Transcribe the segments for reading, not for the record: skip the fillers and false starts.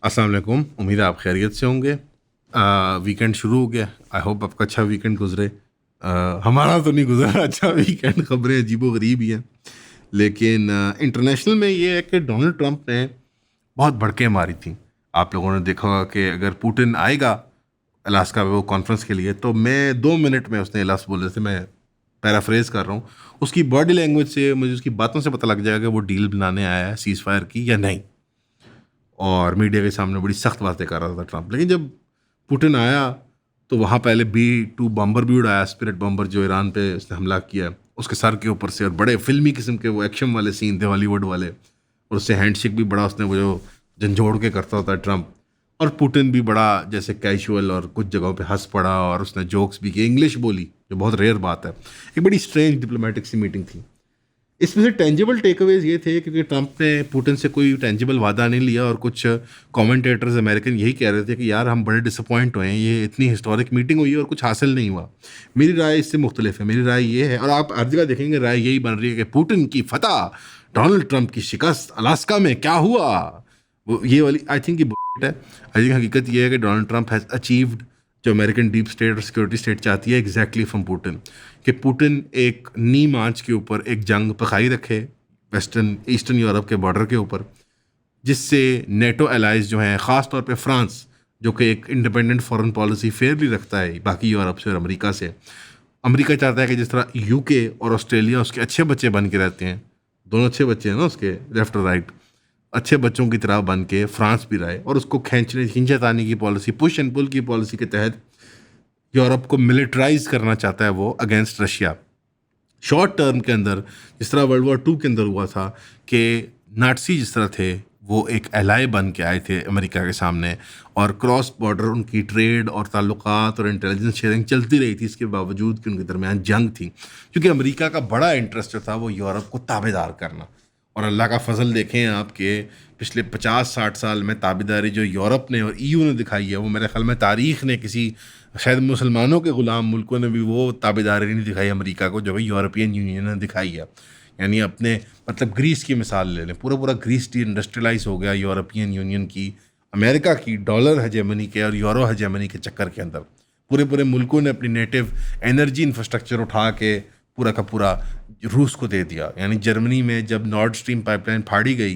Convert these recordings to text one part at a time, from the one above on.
अस्सलाम वालेकुम। उम्मीद है आप खैरियत से होंगे। वीकेंड शुरू हो गया। आई होप आपका अच्छा वीकेंड गुजरे। हमारा तो नहीं गुजरा अच्छा वीकेंड, खबरें अजीबो गरीब ही हैं। लेकिन इंटरनेशनल में ये है कि डोनाल्ड ट्रंप ने बहुत भड़के मारी थी। आप लोगों ने देखा होगा कि अगर पुतिन आएगा अलास्का में वो कॉन्फ्रेंस के लिए, तो मैं 2 मिनट में उसने लफ्ज़ बोले थे, मैं पैराफ्रेज कर रहा हूँ, उसकी बॉडी लैंग्वेज से मुझे उसकी बातों से पता लग जाएगा कि वो डील बनाने आया है सीज़ फायर की या नहीं। और मीडिया के सामने बड़ी सख्त बातें कर रहा था ट्रंप। लेकिन जब पुतिन आया तो वहाँ पहले B-2 बम्बर भी उड़ाया, स्पिरिट बम्बर जो ईरान पे उसने हमला किया उसके सर के ऊपर से, और बड़े फिल्मी किस्म के वो एक्शन वाले सीन थे हॉलीवुड वाले। और उससे हैंडशेक भी बड़ा उसने वो जो झंझोड़ के करता होता है ट्रंप। और पुतिन भी बड़ा जैसे कैजुअल और कुछ जगहों पे हंस पड़ा, और उसने जोक्स भी किए, इंग्लिश बोली जो बहुत रेयर बात है। एक बड़ी स्ट्रेंज डिप्लोमेटिक सी मीटिंग थी। इसमें से टेंजिबल टेकअवेज ये थे, क्योंकि ट्रंप ने पुतिन से कोई टेंजिबल वादा नहीं लिया, और कुछ कमेंटेटर्स अमेरिकन यही कह रहे थे कि यार हम बड़े डिसअपॉइंट हुए हैं, ये इतनी हिस्टोरिक मीटिंग हुई है और कुछ हासिल नहीं हुआ। मेरी राय इससे मुख्तलिफ है। मेरी राय ये है, और आप हर जगह देखेंगे राय यही बन रही है, कि पुतिन की फतह, डोनाल्ड ट्रंप की शिकस्त, अलास्का में क्या हुआ। वो ये वाली आई थिंक ये bullshit है। आई थिंक हकीकत ये है कि डोनाल्ड ट्रंप हैज़ अचीव्ड जो अमेरिकन डीप स्टेट और सिक्योरिटी स्टेट चाहती है, एग्जैक्टली फ्रॉम पुतिन। कि पुतिन एक नीम आंच के ऊपर एक जंग पकाई रखे वेस्टर्न ईस्टर्न यूरोप के बॉर्डर के ऊपर, जिससे नेटो एलाइज जो हैं, ख़ास तौर पे फ्रांस जो कि एक इंडिपेंडेंट फॉरेन पॉलिसी फेयरली रखता है बाकी यूरोप से और अमेरिका से। अमेरिका चाहता है कि जिस तरह यूके और ऑस्ट्रेलिया उसके अच्छे बच्चे बन के रहते हैं, दोनों अच्छे बच्चे हैं ना उसके, लेफ्ट और राइट, अच्छे बच्चों की तरह बन के फ्रांस भी रहे, और उसको खींचतानी की पॉलिसी, पुश एंड पुल की पॉलिसी के तहत यूरोप को मिलिटराइज करना चाहता है वो अगेंस्ट रशिया। शॉर्ट टर्म के अंदर जिस तरह वर्ल्ड वॉर 2 के अंदर हुआ था कि नाटसी जिस तरह थे वो एक एलाय बन के आए थे अमेरिका के सामने, और क्रॉस बॉर्डर उनकी ट्रेड और ताल्लुकात और इंटेलिजेंस शेयरिंग चलती रही थी, इसके बावजूद कि उनके दरमियान जंग थी, क्योंकि अमेरिका का बड़ा इंटरेस्ट जो था वो यूरोप को ताबेदार करना। और अल्लाह का फजल देखें आपके पिछले 50-60 साल में ताबेदारी जो यूरोप ने और EU ने दिखाई है, वो मेरे ख्याल में तारीख़ ने किसी, शायद मुसलमानों के ग़ुलाम मुल्कों ने भी वो ताबेदारी नहीं दिखाई अमेरिका को जो भाई यूरोपियन यूनियन ने दिखाई है। यानी अपने मतलब ग्रीस की मिसाल ले लें, पूरा पूरा ग्रीस डी इंडस्ट्रियलाइज हो गया यूरोपियन यूनियन की, अमेरिका की डॉलर हेजेमनी के और यूरो हेजेमनी के चक्कर के अंदर। पूरे पूरे मुल्कों ने अपनी नेटिव एनर्जी इंफ्रास्ट्रक्चर उठा के पूरा का पूरा रूस को दे दिया। यानी जर्मनी में जब नॉर्ड स्ट्रीम पाइपलाइन फाड़ी गई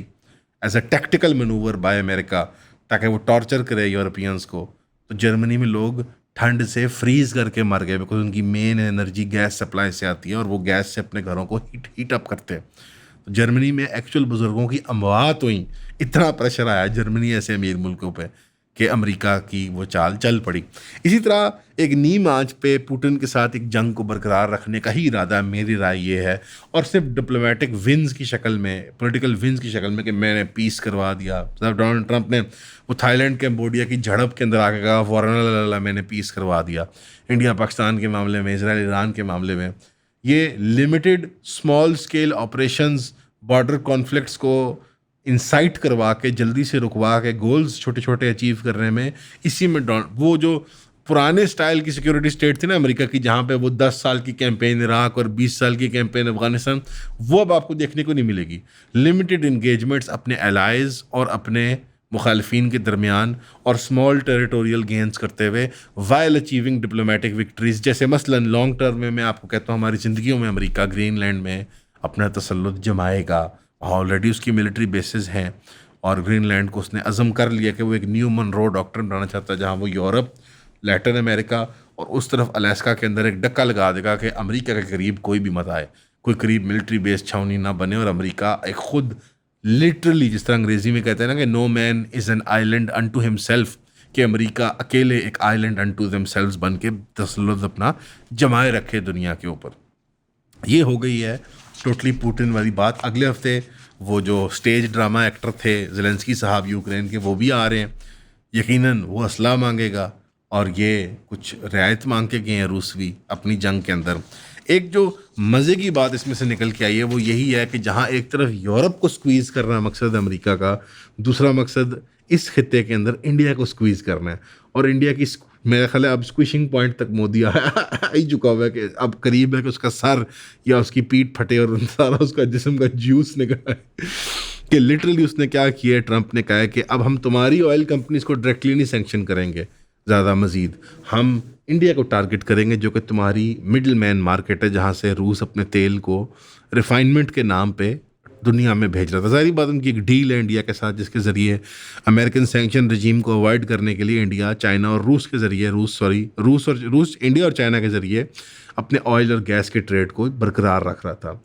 as a tactical manoeuvre by America ताकि वो टॉर्चर करे यूरोपियंस को, तो जर्मनी में लोग ठंड से फ्रीज करके मर गए, बिकॉज उनकी मेन एनर्जी गैस सप्लाई से आती है और वो गैस से अपने घरों को हीट अप करते हैं। तो जर्मनी में एक्चुअल बुजुर्गों की अमवात हुई। इतना प्रेशर आया जर्मनी ऐसे अमीर मुल्कों पे कि अमेरिका की वो चाल चल पड़ी। इसी तरह एक नीम आंच पे पुतिन के साथ एक जंग को बरकरार रखने का ही इरादा है, मेरी राय ये है, और सिर्फ डिप्लोमेटिक विंस की शक्ल में, पॉलिटिकल विंस की शक्ल में कि मैंने पीस करवा दिया। डोनाल्ड ट्रंप ने वो थाईलैंड कैम्बोडिया की झड़प के अंदर आके कहा फौरन मैंने पीस करवा दिया। इंडिया पाकिस्तान के मामले में, इसराइल ईरान के मामले में, ये limited small scale operations border conflicts को इंसाइट करवा के जल्दी से रुकवा के गोल्स छोटे छोटे अचीव करने में, इसी में वो जो पुराने स्टाइल की सिक्योरिटी स्टेट थी ना अमेरिका की, जहाँ पे वो 10 साल की कैंपेन इराक और 20 साल की कैंपेन अफगानिस्तान, वो अब आपको देखने को नहीं मिलेगी। लिमिटेड इंगेजमेंट्स अपने एलाइज और अपने मुखालफिन के दरमियान, और स्मॉल टेरिटोरियल गेंस करते हुए वाइल अचीविंग डिप्लोमेटिक विक्ट्रीज। जैसे मसलन लॉन्ग टर्म में मैं आपको कहता हूँ, हमारी ज़िंदगियों में अमेरिका ग्रीनलैंड में अपना तसल्लुत जमाएगा। ऑलरेडी उसकी मिलिट्री बेसिस हैं, और ग्रीनलैंड को उसने अज़म कर लिया कि वो एक न्यू मनरो डॉक्ट्रिन बनाना चाहता है, जहाँ वो यूरोप, लैटिन अमेरिका और उस तरफ अलास्का के अंदर एक डक्का लगा देगा कि अमेरिका के करीब कोई भी मत आए, कोई करीब मिलिट्री बेस छावनी ना बने, और अमेरिका एक खुद लिटरली, जिस तरह अंग्रेजी में कहते हैं ना कि no man is an island unto himself, कि अमेरिका अकेले एक आइलैंड अनटू देमसेल्व्स बन के तसल्लुत अपना जमाए रखे दुनिया के ऊपर। ये हो गई है टोटली पुतिन वाली बात। अगले हफ्ते वो जो स्टेज ड्रामा एक्टर थे ज़ेलेंस्की साहब यूक्रेन के, वो भी आ रहे हैं। यकीनन वो असला मांगेगा, और ये कुछ रियायत मांग के गए हैं रूस भी अपनी जंग के अंदर। एक जो मज़े की बात इसमें से निकल के आई है वो यही है कि जहाँ एक तरफ यूरोप को स्क्वीज़ करना मकसद अमेरिका का, दूसरा मकसद इस खित्ते के अंदर इंडिया को स्क्वीज़ करना है। और इंडिया की मेरा ख्याल है अब स्क्विशिंग पॉइंट तक मोदी आ ही चुका हुआ है, कि अब करीब है कि उसका सर या उसकी पीठ फटे और सारा उसका जिस्म का जूस निकल आए। कि लिटरली उसने क्या किया है, ट्रंप ने कहा है कि अब हम तुम्हारी ऑयल कंपनीज को डायरेक्टली नहीं सैंक्शन करेंगे ज़्यादा मज़ीद, हम इंडिया को टारगेट करेंगे जो कि तुम्हारी मिडल मैन मार्केट है, जहाँ से रूस अपने तेल को रिफाइनमेंट के नाम पे दुनिया में भेज रहा था। सारी बात उनकी एक डील है इंडिया के साथ, जिसके ज़रिए अमेरिकन सैंक्शन रजीम को अवॉइड करने के लिए इंडिया, चाइना और रूस के ज़रिए रूस इंडिया और चाइना के ज़रिए अपने ऑयल और गैस के ट्रेड को बरकरार रख रहा था।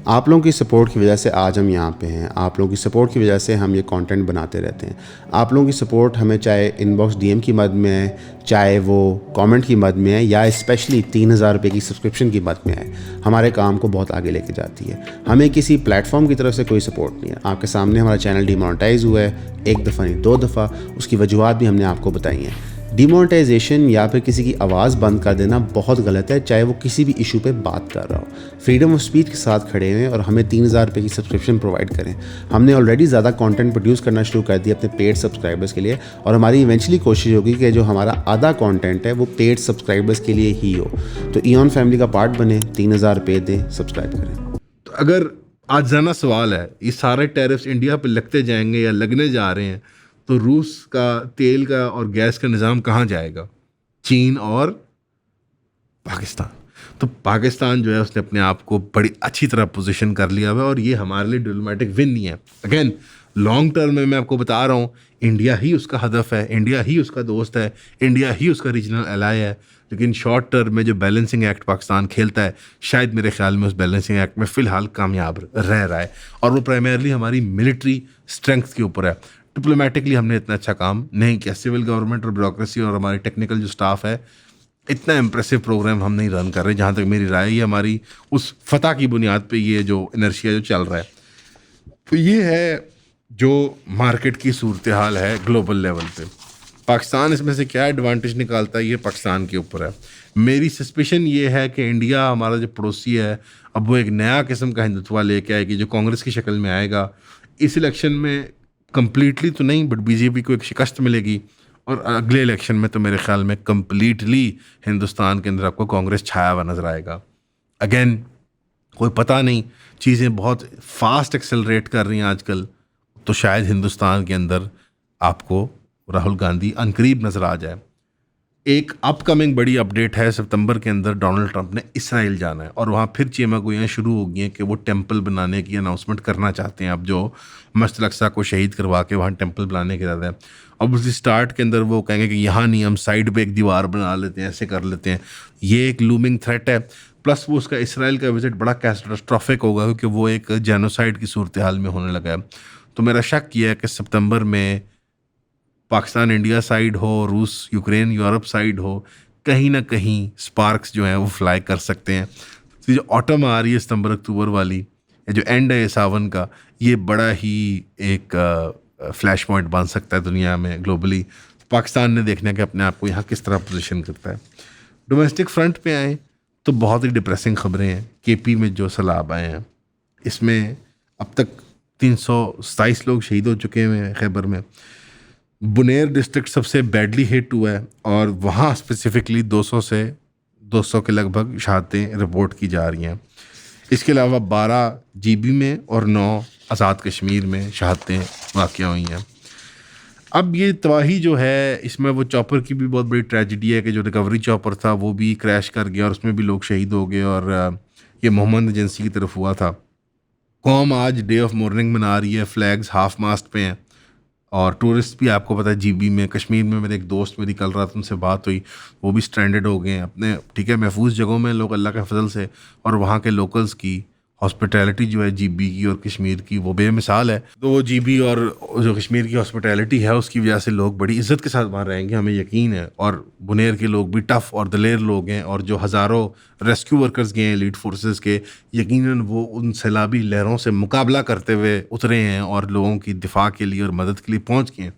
आप लोगों की सपोर्ट की वजह से आज हम यहाँ पे हैं। आप लोगों की सपोर्ट की वजह से हम ये कंटेंट बनाते रहते हैं। आप लोगों की सपोर्ट हमें चाहे इनबॉक्स डीएम की मद में है, चाहे वो कमेंट की मद में है, या स्पेशली 3,000 रुपये की सब्सक्रिप्शन की मद में है, हमारे काम को बहुत आगे लेके जाती है। हमें किसी प्लेटफॉर्म की तरफ से कोई सपोर्ट नहीं है। आपके सामने हमारा चैनल डिमोनेटाइज हुआ है, एक दफ़ा नहीं 2 दफ़ा, उसकी वजूहत भी हमने आपको बताई हैं। डिमोनेटाइजेशन या फिर किसी की आवाज़ बंद कर देना बहुत गलत है, चाहे वो किसी भी इशू पे बात कर रहा हो। फ्रीडम ऑफ स्पीच के साथ खड़े हुए और हमें 3,000 रुपये की सब्सक्रिप्शन प्रोवाइड करें। हमने ऑलरेडी ज़्यादा कंटेंट प्रोड्यूस करना शुरू कर दिया अपने पेड सब्सक्राइबर्स के लिए, और हमारी इवेंचुअली कोशिश होगी कि जो हमारा आधा कंटेंट है वो पेड सब्सक्राइबर्स के लिए ही हो। तो ईऑन फैमिली का पार्ट बने, 3,000 रुपये दें, सब्सक्राइब करें। तो अगर आज जाना सवाल है, ये सारे टैरिफ्स इंडिया पे लगते जाएंगे या लगने जा रहे हैं, तो रूस का तेल का और गैस का निज़ाम कहाँ जाएगा? चीन और पाकिस्तान। तो पाकिस्तान जो है उसने अपने आप को बड़ी अच्छी तरह पोजीशन कर लिया हुआ है, और ये हमारे लिए डिप्लोमेटिक विन नहीं है। अगेन लॉन्ग टर्म में मैं आपको बता रहा हूँ, इंडिया ही उसका हदफ है, इंडिया ही उसका दोस्त है, इंडिया ही उसका रीजनल एलाय है। लेकिन शॉर्ट टर्म में जो बैलेंसिंग एक्ट पाकिस्तान खेलता है, शायद मेरे ख्याल में उस बैलेंसिंग एक्ट में फ़िलहाल कामयाब रह रहा है, और वो प्राइमरली हमारी मिलिट्री स्ट्रेंथ के ऊपर है। डिप्लोमेटिकली हमने इतना अच्छा काम नहीं किया। सिविल गवर्नमेंट और ब्यूरोक्रेसी और हमारी टेक्निकल जो स्टाफ है, इतना इम्प्रेसिव प्रोग्राम हम नहीं रन कर रहे। जहाँ तक मेरी राय है, हमारी उस फतह की बुनियाद पे ये जो इनर्शिया जो चल रहा है। तो ये है जो मार्केट की सूरत हाल है ग्लोबल लेवल पे। पाकिस्तान इसमें से क्या एडवांटेज निकालता है, ये पाकिस्तान के ऊपर है। मेरी सस्पिशन ये है कि इंडिया हमारा जो पड़ोसी है, अब वो एक नया किस्म का हिंदुत्व लेके आएगी जो कांग्रेस की शक्ल में आएगा। इस इलेक्शन में कंप्लीटली तो नहीं, बट बीजेपी को एक शिकस्त मिलेगी, और अगले इलेक्शन में तो मेरे ख्याल में कंप्लीटली हिंदुस्तान के अंदर आपको कांग्रेस छाया हुआ नजर आएगा। अगेन कोई पता नहीं, चीज़ें बहुत फास्ट एक्सेलरेट कर रही हैं आजकल, तो शायद हिंदुस्तान के अंदर आपको राहुल गांधी अनकरीब नज़र आ जाए। एक अपकमिंग बड़ी अपडेट है, सितंबर के अंदर डोनाल्ड ट्रंप ने इसराइल जाना है, और वहाँ फिर चीमागोइयाँ शुरू हो गई हैं कि वो टेंपल बनाने की अनाउंसमेंट करना चाहते हैं। अब जो मस्जिद अल-अक्सा को शहीद करवा के वहाँ टेंपल बनाने के इरादा है। अब उसी स्टार्ट के अंदर वो कहेंगे कि यहाँ नहीं, हम साइड पे एक दीवार बना लेते हैं, ऐसे कर लेते हैं। ये एक लूमिंग थ्रेट है। प्लस वो उसका इसराइल का विजिट बड़ा कैटास्ट्रोफिक होगा, क्योंकि वो एक जेनोसाइड की सूरत हाल में होने लगा है। तो मेरा शक किया है कि सितंबर में पाकिस्तान इंडिया साइड हो, रूस यूक्रेन यूरोप साइड हो, कहीं ना कहीं स्पार्क्स जो हैं वो फ्लाई कर सकते हैं। तो जो ऑटम आ रही है सितंबर अक्टूबर वाली, या जो एंड है सावन का, ये बड़ा ही एक फ्लैश पॉइंट बन सकता है दुनिया में ग्लोबली। पाकिस्तान ने देखना कि अपने आप को यहाँ किस तरह पोजीशन करता है। डोमेस्टिक फ्रंट पे आए तो बहुत ही डिप्रेसिंग खबरें हैं। केपी में जो सैलाब आए हैं, इसमें अब तक 327 लोग शहीद हो चुके हैं खैबर में। बुनेर डिस्ट्रिक्ट सबसे बैडली हिट हुआ है, और वहाँ स्पेसिफिकली 200 के लगभग शहादतें रिपोर्ट की जा रही हैं। इसके अलावा 12 जीबी में और 9 आज़ाद कश्मीर में शहादतें वाक़या हुई हैं। अब ये तबाही जो है, इसमें वो चॉपर की भी बहुत बड़ी ट्रेजिडी है कि जो रिकवरी चॉपर था वो भी क्रैश कर गया, और उसमें भी लोग शहीद हो गए, और ये मोहम्मद एजेंसी की तरफ हुआ था। कौम आज डे ऑफ मॉर्निंग मना रही है, फ्लैग्स हाफ मास्ट पे हैं, और टूरिस्ट भी आपको पता है जीबी में, कश्मीर में मेरे एक दोस्त मेरी कल रात उनसे बात हुई, वो भी स्ट्रैंडेड हो गए हैं अपने, ठीक है, महफूज जगहों में लोग अल्लाह के फजल से, और वहाँ के लोकल्स की हॉस्पिटैलिटी जो है जीबी की और कश्मीर की वो बेमिसाल है। तो वो जीबी और जो कश्मीर की हॉस्पिटैलिटी है उसकी वजह से लोग बड़ी इज्जत के साथ वहाँ रहेंगे, हमें यकीन है। और बुनेर के लोग भी टफ़ और दलेर लोग हैं, और जो हज़ारों रेस्क्यू वर्कर्स गए हैं एलीट फोर्सेस के, यकीनन वो उन सैलाबी लहरों से मुकाबला करते हुए उतरे हैं और लोगों की दिफा के लिए और मदद के लिए पहुँच गए हैं।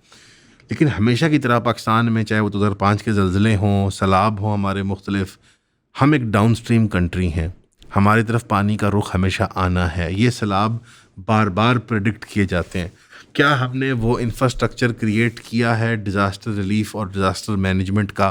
लेकिन हमेशा की तरह पाकिस्तान में, चाहे वो 2005 के ज़लज़ले हों, सैलाब हों हमारे मुख्तलिफ, हम एक डाउन स्ट्रीम कंट्री हैं, हमारी तरफ पानी का रुख हमेशा आना है। ये सैलाब बार बार प्रेडिक्ट किए जाते हैं। क्या हमने वो इंफ्रास्ट्रक्चर क्रिएट किया है डिज़ास्टर रिलीफ और डिज़ास्टर मैनेजमेंट का,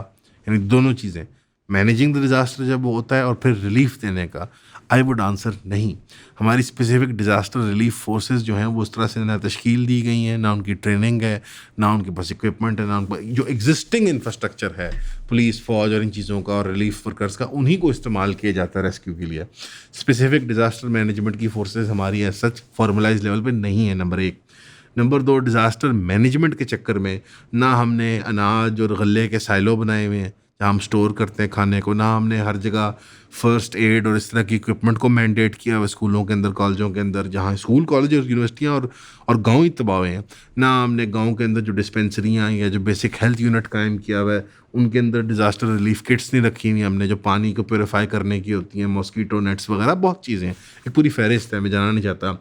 यानी दोनों चीज़ें। मैनेजिंग द डिज़ास्टर जब वो होता है और फिर रिलीफ देने का, आई वुड आंसर नहीं। हमारी स्पेसिफिक डिज़ास्टर रिलीफ फोर्सेस जो हैं वो उस तरह से ना तश्कील दी गई हैं, ना उनकी ट्रेनिंग है, ना उनके पास इक्विपमेंट है, ना उनका जो एग्जिस्टिंग इंफ्रास्ट्रक्चर है पुलिस, फौज और इन चीज़ों का और रिलीफ वर्कर्स का, उन्हीं को इस्तेमाल किया जाता है रेस्क्यू के लिए। स्पेसिफिक डिज़ास्टर मैनेजमेंट की फोर्सेस हमारी एज सच फॉर्मलाइज लेवल पे नहीं है, नंबर एक। नंबर दो, डिज़ास्टर मैनेजमेंट के चक्कर में ना हमने अनाज और गल्ले के साइलो बनाए हुए हैं जहाँ हम स्टोर करते हैं खाने को, ना हमने हर जगह फ़र्स्ट एड और इस तरह की इक्विपमेंट को मैंडेट किया हुआ स्कूलों के अंदर, कॉलेजों के अंदर, जहाँ स्कूल, कॉलेज और यूनिवर्सिटियाँ और गाँव ही तबाह हुए हैं। ना हमने गाँव के अंदर जो डिस्पेंसरियाँ या जो बेसिक हेल्थ यूनिट कायम किया हुआ है उनके अंदर डिज़ास्टर रिलीफ किट्स नहीं रखी हुई हमने, जो पानी को प्योरीफाई करने की होती हैं, मॉस्कीटो नेट्स वगैरह, बहुत चीज़ें हैं, एक पूरी फहरिस्त है, मैं जाना नहीं चाहता।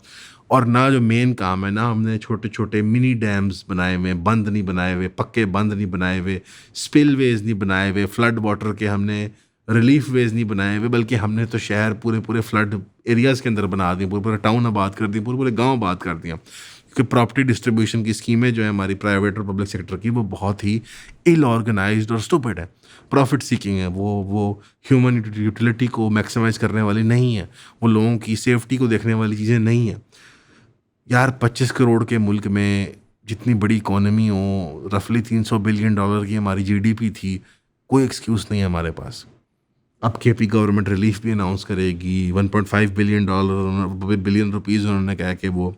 और ना जो मेन काम है, ना हमने छोटे छोटे मिनी डैम्स बनाए हुए, बंद नहीं बनाए हुए, पक्के बंद नहीं बनाए हुए, स्पिल वेज नहीं बनाए हुए, फ्लड वाटर के हमने रिलीफ वेज नहीं बनाए हुए, बल्कि हमने तो शहर पूरे पूरे फ्लड एरियाज़ के अंदर बना दिए, पूरे पूरे टाउन आबाद कर दिए, पूरे पूरे गाँव आबाद कर दिया। क्योंकि प्रॉपर्टी डिस्ट्रीब्यूशन की स्कीमें जो है हमारी प्राइवेट और पब्लिक सेक्टर की, वो बहुत ही इल ऑर्गेनाइज्ड और स्टूपिड है, प्रॉफिट सीकिंग है, वो ह्यूमन यूटिलिटी को मैक्सिमाइज करने वाली नहीं है, वो लोगों की सेफ्टी को देखने वाली चीज़ें नहीं है। यार 25 करोड़ के मुल्क में जितनी बड़ी इकोनॉमी हो, रफली $300 बिलियन की हमारी जीडीपी थी, कोई एक्सक्यूज़ नहीं है हमारे पास। अब केपी गवर्नमेंट रिलीफ भी अनाउंस करेगी, $1.5 बिलियन रुपीज़ उन्होंने कहा कि वो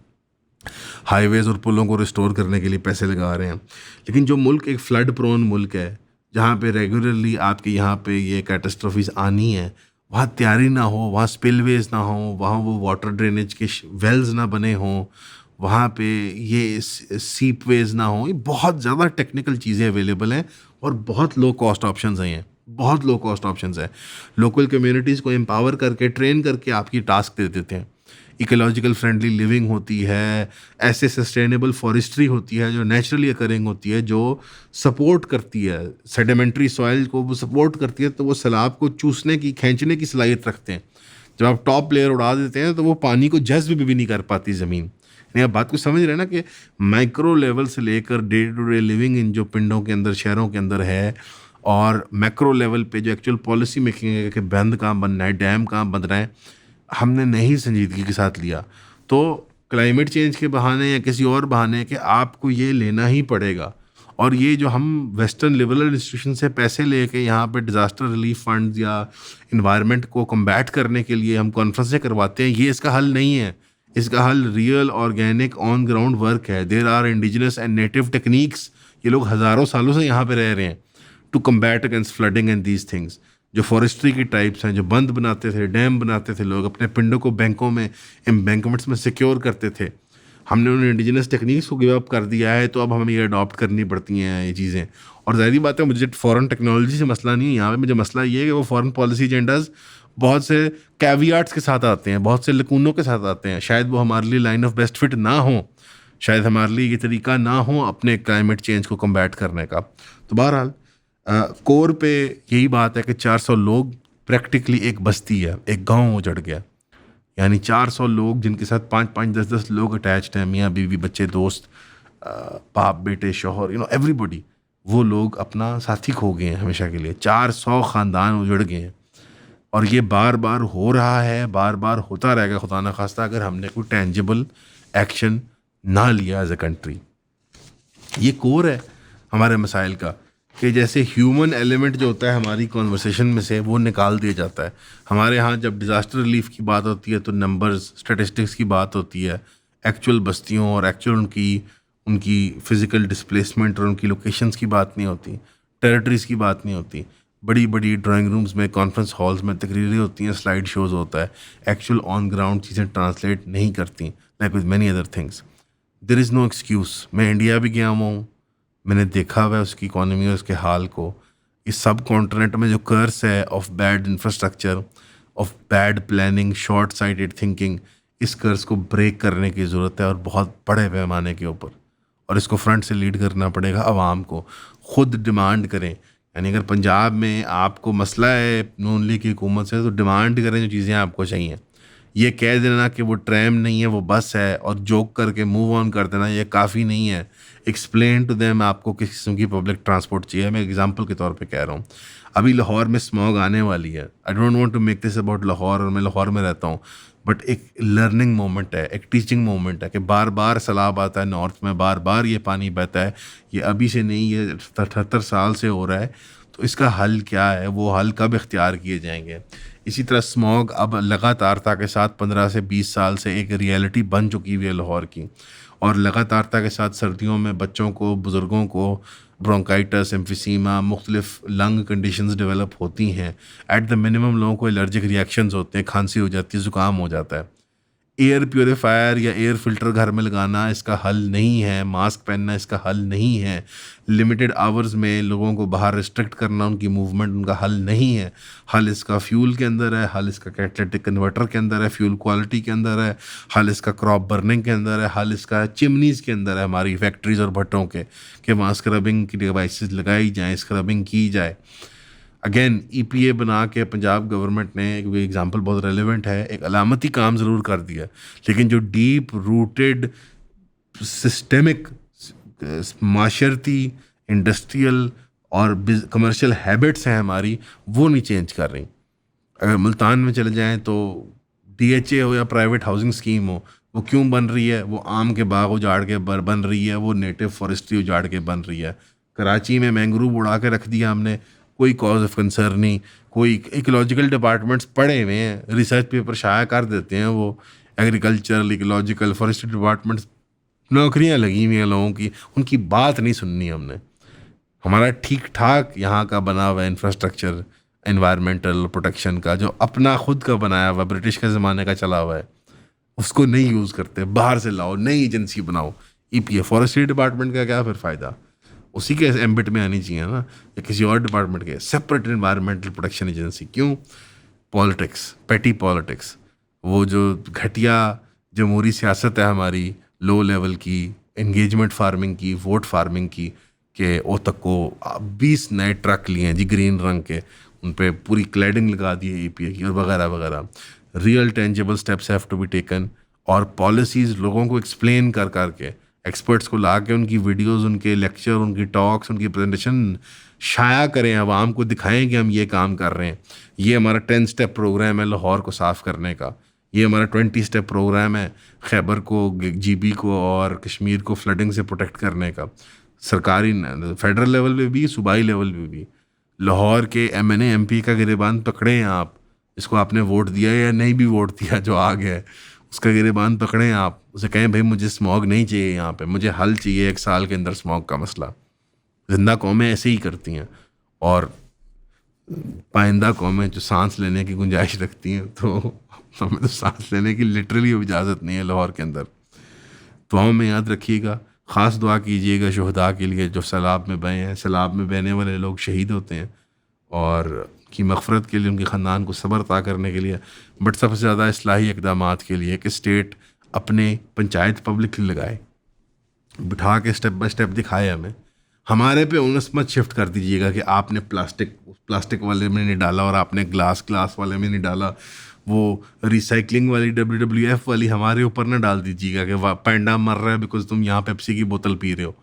हाईवेज़ और पुलों को रिस्टोर करने के लिए पैसे लगा रहे हैं। लेकिन जो मुल्क एक फ्लड प्रोन मुल्क है, जहाँ पे रेगुलरली आपके यहाँ पे ये कैटास्ट्रॉफीज आनी है, वहाँ तैयारी ना हो, वहाँ स्पिलवेज ना हो, वहाँ वो वाटर ड्रेनेज के वेल्स ना बने हों, वहाँ पे ये सीपवेज ना हो, ये बहुत ज़्यादा टेक्निकल चीज़ें अवेलेबल हैं और बहुत लो कॉस्ट ऑप्शंस हैं, बहुत लो कॉस्ट ऑप्शंस है। लोकल कम्युनिटीज़ को एम्पावर करके, ट्रेन करके आपकी टास्क दे देते हैं। इकोलॉजिकल फ्रेंडली लिविंग होती है, ऐसे सस्टेनेबल फॉरेस्ट्री होती है जो नेचुरली अकरिंग होती है, जो सपोर्ट करती है सेडिमेंट्री सॉइल को, वो सपोर्ट करती है, तो वो सैलाब को चूसने की, खींचने की सलाहियत रखते हैं। जब आप टॉप लेयर उड़ा देते हैं तो वो पानी को जज्ब भी नहीं कर पाती ज़मीन। नहीं, आप बात को समझ रहे हैं ना कि माइक्रो लेवल से लेकर day to day living in जो पिंडों के अंदर, शहरों के अंदर है, और मैक्रो लेवल पे जो एक्चुअल पॉलिसी मेकिंग है कि बंद कहाँ बनना है, डैम कहाँ बन रहा है, हमने नहीं संजीदगी के साथ लिया। तो क्लाइमेट चेंज के बहाने या किसी और बहाने कि आपको ये लेना ही पड़ेगा। और ये जो हम वेस्टर्न लिबरल इंस्टीट्यूशन से पैसे लेके यहाँ पे डिज़ास्टर रिलीफ फंड्स या इन्वायरमेंट को कम्बैट करने के लिए हम कॉन्फ्रेंसें करवाते हैं, ये इसका हल नहीं है। इसका हल real organic on ground work है। There are indigenous and native techniques, ये लोग हज़ारों सालों से यहाँ पे रह रहे हैं to combat against flooding and these things. जो फॉरेस्ट्री की टाइप्स हैं, जो बंद बनाते थे, डैम बनाते थे, लोग अपने पिंडों को बैंकों में, एम्बैंकमेंट्स में सिक्योर करते थे, हमने उन इंडिजिनस टेक्निक्स को गिव अप कर दिया है। तो अब हमें ये अडॉप्ट करनी पड़ती हैं ये चीज़ें। और ज़ाहिर बात है, मुझे फ़ॉरेन टेक्नोलॉजी से मसला नहीं है यहाँ पे, मुझे मसला ये है कि वो फ़ॉरेन पॉलिसी एजेंडाज बहुत से कैवियाट्स के साथ आते हैं, बहुत से लकूनों के साथ आते हैं। शायद वो हमारे लिए लाइन ऑफ बेस्ट फिट ना हो, शायद हमारे लिए ये तरीका ना हो अपने क्लाइमेट चेंज को कम्बैट करने का। तो बहरहाल कोर पे यही बात है कि 400 लोग, प्रैक्टिकली एक बस्ती है, एक गांव उजड़ गया। यानी 400 लोग जिनके साथ 5-5, 10-10 लोग अटैच्ड हैं, मियाँ बीवी, बच्चे, दोस्त, बाप बेटे, शौहर, एवरीबॉडी, वो लोग अपना साथी खो गए हैं हमेशा के लिए। 400 ख़ानदान उजड़ गए हैं। और ये बार बार हो रहा है, बार बार होता रहेगा खुदा ना खास्ता, अगर हमने कोई टेंजिबल एक्शन ना लिया एज ए कंट्री। ये कोर है हमारे मसाइल का कि जैसे ह्यूमन एलिमेंट जो होता है हमारी कॉन्वर्सेशन में से, वो निकाल दिया जाता है। हमारे यहाँ जब डिज़ास्टर रिलीफ की बात होती है तो नंबर्स, स्टेटिस्टिक्स की बात होती है, एक्चुअल बस्तियों और एक्चुअल उनकी फ़िज़िकल डिस्प्लेसमेंट और उनकी लोकेशंस की बात नहीं होती, टेरिटरीज़ की बात नहीं होती। बड़ी बड़ी ड्राइंग रूम्स में, कॉन्फ्रेंस हॉल्स में तकरीरें होती हैं, स्लाइड शोज़ होता है, एक्चुअल ऑन ग्राउंड चीज़ें ट्रांसलेट नहीं करती, like with many other things. There is no excuse. मैं इंडिया भी गया हुआ हूँ, मैंने देखा हुआ है उसकी इकॉनमी और उसके हाल को। इस सब कॉन्टिनेंट में जो कर्स है of bad infrastructure, of bad planning, short sighted thinking, इस कर्स को ब्रेक करने की ज़रूरत है, और बहुत बड़े पैमाने के ऊपर। और इसको फ्रंट से लीड करना पड़ेगा आवाम को। ख़ुद डिमांड करें। यानी अगर पंजाब में आपको मसला है नून लीग की हुकूमत से, तो डिमांड करें जो चीज़ें आपको चाहिए। ये कह देना कि वो ट्रैम नहीं है, वो बस है, और जोक करके मूव ऑन कर देना, ये काफ़ी नहीं है। एक्सप्लेन टू देम आपको किस किस्म की पब्लिक ट्रांसपोर्ट चाहिए। मैं एग्जांपल के तौर पे कह रहा हूँ, अभी लाहौर में स्मॉग आने वाली है। I don't want to make this about Lahore, और मैं लाहौर में रहता हूँ, बट एक लर्निंग मोमेंट है, एक टीचिंग मोमेंट है कि बार बार सैलाब आता है नॉर्थ में, बार बार ये पानी बहता है। ये अभी से नहीं, ये 78 साल से हो रहा है। तो इसका हल क्या है, वो हल कब इख्तियार किए जाएंगे। इसी तरह स्मॉग अब लगातारता के साथ 15 से 20 साल से एक रियलिटी बन चुकी हुई है लाहौर की, और लगातारता के साथ सर्दियों में बच्चों को, बुज़ुर्गों को ब्रोंकाइटिस, एम्फिसीमा, मुख्तलिफ लंग कंडीशंस डेवलप होती हैं। एट द मिनिमम लोगों को एलर्जिक रिएक्शंस होते हैं, खांसी हो जाती है, ज़ुकाम हो जाता है। एयर प्योरीफायर या एयर फिल्टर घर में लगाना इसका हल नहीं है, मास्क पहनना इसका हल नहीं है, लिमिटेड आवर्स में लोगों को बाहर रिस्ट्रिक्ट करना उनकी मूवमेंट उनका हल नहीं है। हल इसका फ्यूल के अंदर है, हल इसका कैटलिटिक कन्वर्टर के अंदर है, फ्यूल क्वालिटी के अंदर है, हल इसका क्रॉप बर्निंग के अंदर है, हल इसका चिमनीज़ के अंदर है, हमारी फैक्ट्रीज़ और भट्टों के, कि वहाँ स्क्रबिंग की डिवाइसेस लगाई जाएँ, स्क्रबिंग की जाए। अगेन EPA बना के पंजाब गवर्नमेंट ने, एक एग्जांपल बहुत रेलेवेंट है, एक अलामती काम ज़रूर कर दिया, लेकिन जो डीप रूटेड सिस्टमिक माशरती, इंडस्ट्रियल और कमर्शियल हैबिट्स हैं हमारी, वो नहीं चेंज कर रही। अगर मुल्तान में चले जाएं तो DHA हो या प्राइवेट हाउसिंग स्कीम हो, वो क्यों बन रही है? वो आम के बाग उजाड़ के बन रही है, वो नेटिव फॉरेस्ट्री उजाड़ के बन रही है। कराची में मैंग्रोव उड़ा के रख दिया हमने, कोई कॉज ऑफ कंसर्न नहीं। कोई इकोलॉजिकल डिपार्टमेंट्स पड़े हुए हैं, रिसर्च पेपर शाया कर देते हैं, वो एग्रीकल्चरल, इकोलॉजिकल, फॉरेस्ट्री डिपार्टमेंट्स, नौकरियां लगी हुई हैं लोगों की, उनकी बात नहीं सुननी हमने। हमारा ठीक ठाक यहाँ का बना हुआ इंफ्रास्ट्रक्चर एनवायरमेंटल प्रोटेक्शन का, जो अपना खुद का बनाया हुआ ब्रिटिश के ज़माने का चला हुआ है, उसको नहीं यूज़ करते। बाहर से लाओ, नई एजेंसी बनाओ। EPA फॉरेस्ट्री डिपार्टमेंट का क्या फिर फ़ायदा? उसी के एम्बिट में आनी चाहिए ना, या किसी और डिपार्टमेंट के, सेपरेट एनवायरमेंटल प्रोटेक्शन एजेंसी क्यों? पॉलिटिक्स, पेटी पॉलिटिक्स, वो जो घटिया जमहूरी सियासत है हमारी, लो लेवल की एंगेजमेंट फार्मिंग की, वोट फार्मिंग की, कि ओ तक को 20 नए ट्रक लिए हैं जी ग्रीन रंग के, उन पे पूरी क्लैडिंग लगा दी है EPA की, और वगैरह वगैरह। Real tangible steps have to be taken, और पॉलिसीज़ लोगों को एक्सप्लेन कर करके, एक्सपर्ट्स को ला के उनकी वीडियोस, उनके लेक्चर, उनकी टॉक्स, उनकी प्रेजेंटेशन शाया करें, आवाम को दिखाएं कि हम ये काम कर रहे हैं। ये हमारा 10 स्टेप प्रोग्राम है लाहौर को साफ़ करने का, ये हमारा 20 स्टेप प्रोग्राम है खैबर को, GB को और कश्मीर को फ्लडिंग से प्रोटेक्ट करने का। सरकारी फेडरल लेवल पे भी, सूबाई लेवल पे भी। लाहौर के MNA MP का गिरेबान पकड़े हैं आप, जिसको आपने वोट दिया या नहीं भी वोट दिया, जो आ गया है उसका गिरेबान पकड़े हैं आप, उसे कहें भाई मुझे स्मॉग नहीं चाहिए यहाँ पे, मुझे हल चाहिए 1 साल के अंदर स्मॉग का मसला। जिंदा कौमें ऐसे ही करती हैं, और पाइंदा कौमें जो सांस लेने की गुंजाइश रखती हैं, तो हमें तो सांस लेने की लिटरली इजाज़त नहीं है लाहौर के अंदर। दुआओं में याद रखिएगा, ख़ास दुआ कीजिएगा शुहदा के लिए जो सैलाब में बहे हैं। सैलाब में बहने वाले लोग शहीद होते हैं, और की मग़फ़रत के लिए, उनके ख़ानदान को सब्र अता करने के लिए, बट सबसे ज़्यादा इस्लाही इक़दामात के लिए कि स्टेट अपने पंचायत पब्लिकली लगाए, बिठा के स्टेप बाय स्टेप दिखाए हमें। हमारे पे ओनस मत शिफ्ट कर दीजिएगा कि आपने प्लास्टिक वाले में नहीं डाला और आपने ग्लास वाले में नहीं डाला। वो रिसाइकलिंग वाली WWF वाली हमारे ऊपर ना डाल दीजिएगा कि वाह पैंडा मर रहा है बिकॉज तुम यहाँ पेप्सी की बोतल पी रहे हो।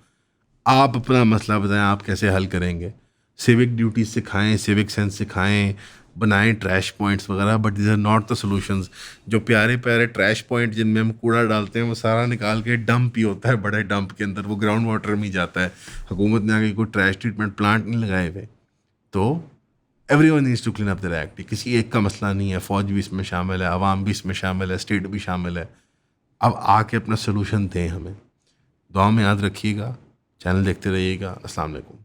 आप अपना मसला बताएं, आप कैसे हल करेंगे। सिविक ड्यूटीज सिखाएं, सिविक सेंस सिखाएं, बनाएं ट्रैश पॉइंट्स वगैरह, but this are not the solutions. जो प्यारे प्यारे ट्रैश पॉइंट जिनमें हम कूड़ा डालते हैं, वो सारा निकाल के डंप ही होता है, बड़े डंप के अंदर, वो ग्राउंड वाटर में ही जाता है। हुकूमत ने आगे कोई ट्रैश ट्रीटमेंट प्लांट नहीं लगाए हुए। तो everyone needs to clean up their act. किसी एक का मसला नहीं है, फ़ौज भी इसमें शामिल है, आवाम भी इसमें शामिल है, स्टेट भी शामिल है। अब आके अपना सोल्यूशन दें हमें। दुआ में याद रखिएगा, चैनल देखते रहिएगा। अस्सलाम वालेकुम।